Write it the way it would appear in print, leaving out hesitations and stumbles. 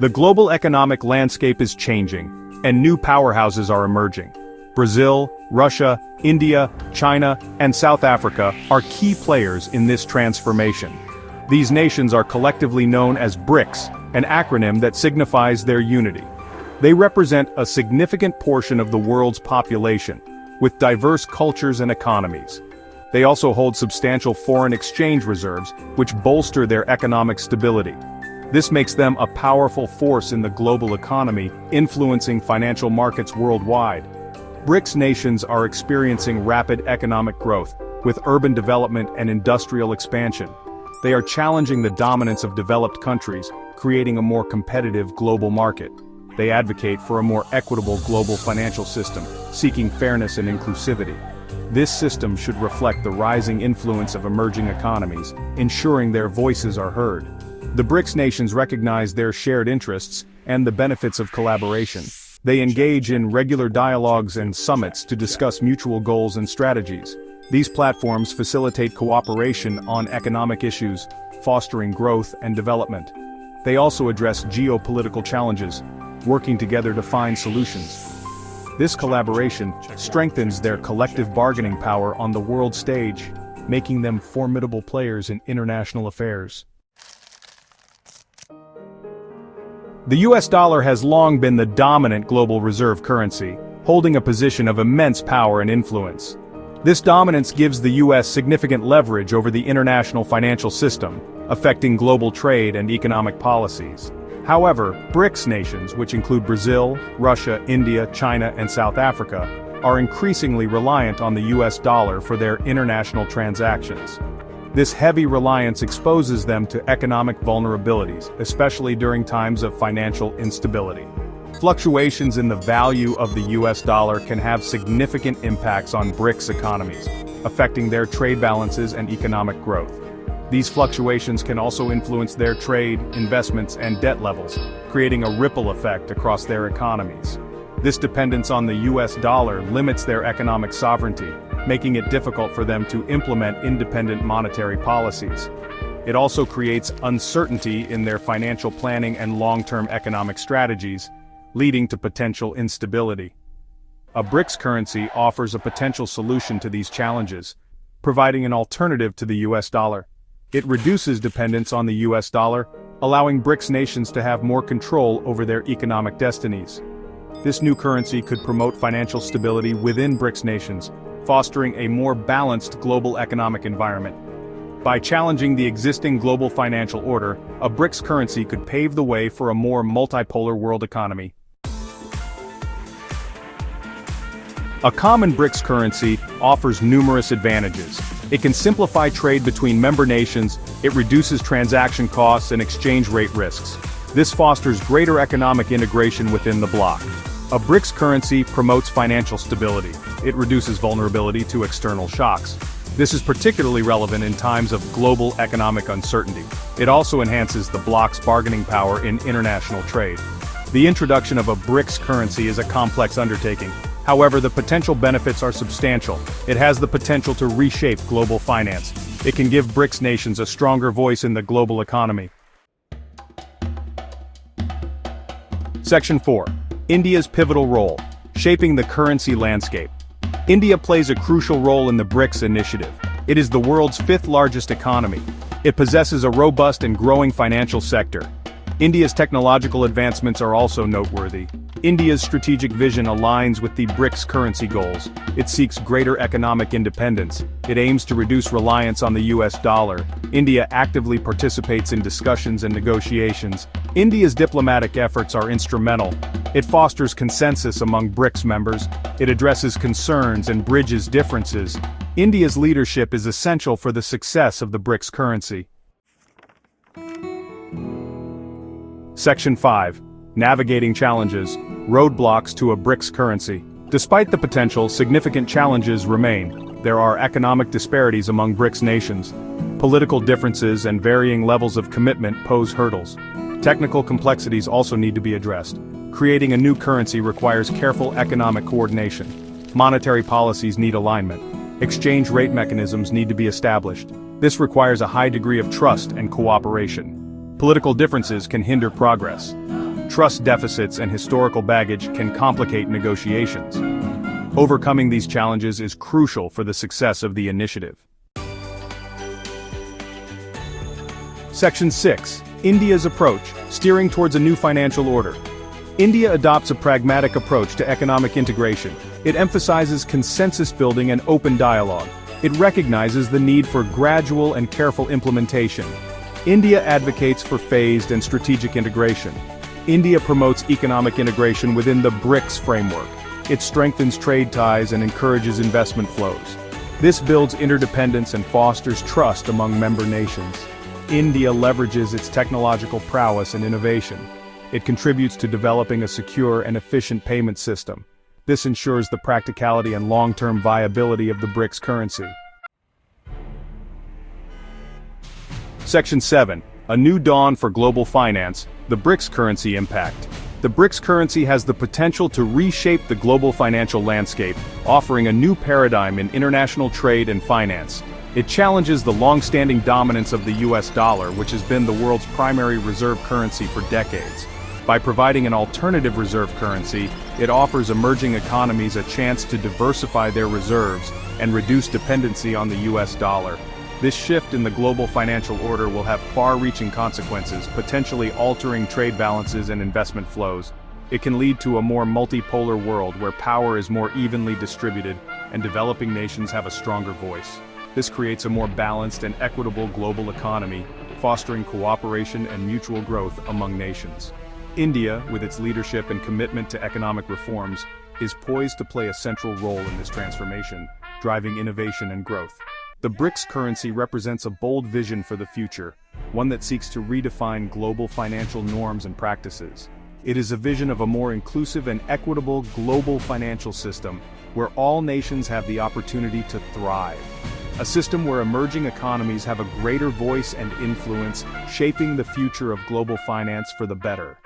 The global economic landscape is changing, and new powerhouses are emerging. Brazil, Russia, India, China, and South Africa are key players in this transformation. These nations are collectively known as BRICS, an acronym that signifies their unity. They represent a significant portion of the world's population, with diverse cultures and economies. They also hold substantial foreign exchange reserves, which bolster their economic stability. This makes them a powerful force in the global economy, influencing financial markets worldwide. BRICS nations are experiencing rapid economic growth, with urban development and industrial expansion. They are challenging the dominance of developed countries, creating a more competitive global market. They advocate for a more equitable global financial system, seeking fairness and inclusivity. This system should reflect the rising influence of emerging economies, ensuring their voices are heard. The BRICS nations recognize their shared interests and the benefits of collaboration. They engage in regular dialogues and summits to discuss mutual goals and strategies. These platforms facilitate cooperation on economic issues, fostering growth and development. They also address geopolitical challenges, working together to find solutions. This collaboration strengthens their collective bargaining power on the world stage, making them formidable players in international affairs. The US dollar has long been the dominant global reserve currency, holding a position of immense power and influence. This dominance gives the US significant leverage over the international financial system, affecting global trade and economic policies. However, BRICS nations, which include Brazil, Russia, India, China, and South Africa, are increasingly reliant on the US dollar for their international transactions. This heavy reliance exposes them to economic vulnerabilities, especially during times of financial instability. Fluctuations in the value of the US dollar can have significant impacts on BRICS economies, affecting their trade balances and economic growth. These fluctuations can also influence their trade, investments, and debt levels, creating a ripple effect across their economies. This dependence on the US dollar limits their economic sovereignty, making it difficult for them to implement independent monetary policies. It also creates uncertainty in their financial planning and long-term economic strategies, leading to potential instability. A BRICS currency offers a potential solution to these challenges, providing an alternative to the US dollar. It reduces dependence on the US dollar, allowing BRICS nations to have more control over their economic destinies. This new currency could promote financial stability within BRICS nations, fostering a more balanced global economic environment. By challenging the existing global financial order, a BRICS currency could pave the way for a more multipolar world economy. A common BRICS currency offers numerous advantages. It can simplify trade between member nations, it reduces transaction costs and exchange rate risks. This fosters greater economic integration within the bloc. A BRICS currency promotes financial stability. It reduces vulnerability to external shocks. This is particularly relevant in times of global economic uncertainty. It also enhances the bloc's bargaining power in international trade. The introduction of a BRICS currency is a complex undertaking. However, the potential benefits are substantial. It has the potential to reshape global finance. It can give BRICS nations a stronger voice in the global economy. Section 4. India's pivotal role, shaping the currency landscape. India plays a crucial role in the BRICS initiative. It is the world's fifth largest economy. It possesses a robust and growing financial sector. India's technological advancements are also noteworthy. India's strategic vision aligns with the BRICS currency goals. It seeks greater economic independence. It aims to reduce reliance on the US dollar. India actively participates in discussions and negotiations. India's diplomatic efforts are instrumental. It fosters consensus among BRICS members. It addresses concerns and bridges differences. India's leadership is essential for the success of the BRICS currency. Section 5. Navigating challenges, roadblocks to a BRICS currency. Despite the potential, significant challenges remain. There are economic disparities among BRICS nations. Political differences and varying levels of commitment pose hurdles. Technical complexities also need to be addressed. Creating a new currency requires careful economic coordination. Monetary policies need alignment. Exchange rate mechanisms need to be established. This requires a high degree of trust and cooperation. Political differences can hinder progress. Trust deficits and historical baggage can complicate negotiations. Overcoming these challenges is crucial for the success of the initiative. Section 6. India's approach, steering towards a new financial order. India adopts a pragmatic approach to economic integration. It emphasizes consensus building and open dialogue. It recognizes the need for gradual and careful implementation. India advocates for phased and strategic integration. India promotes economic integration within the BRICS framework. It strengthens trade ties and encourages investment flows. This builds interdependence and fosters trust among member nations. India leverages its technological prowess and innovation. It contributes to developing a secure and efficient payment system. This ensures the practicality and long-term viability of the BRICS currency. Section 7. A new dawn for global finance, the BRICS currency impact. The BRICS currency has the potential to reshape the global financial landscape, offering a new paradigm in international trade and finance. It challenges the long-standing dominance of the US dollar, which has been the world's primary reserve currency for decades. By providing an alternative reserve currency, it offers emerging economies a chance to diversify their reserves and reduce dependency on the US dollar. This shift in the global financial order will have far-reaching consequences, potentially altering trade balances and investment flows. It can lead to a more multipolar world where power is more evenly distributed and developing nations have a stronger voice. This creates a more balanced and equitable global economy, fostering cooperation and mutual growth among nations. India, with its leadership and commitment to economic reforms, is poised to play a central role in this transformation, driving innovation and growth. The BRICS currency represents a bold vision for the future, one that seeks to redefine global financial norms and practices. It is a vision of a more inclusive and equitable global financial system, where all nations have the opportunity to thrive. A system where emerging economies have a greater voice and influence, shaping the future of global finance for the better.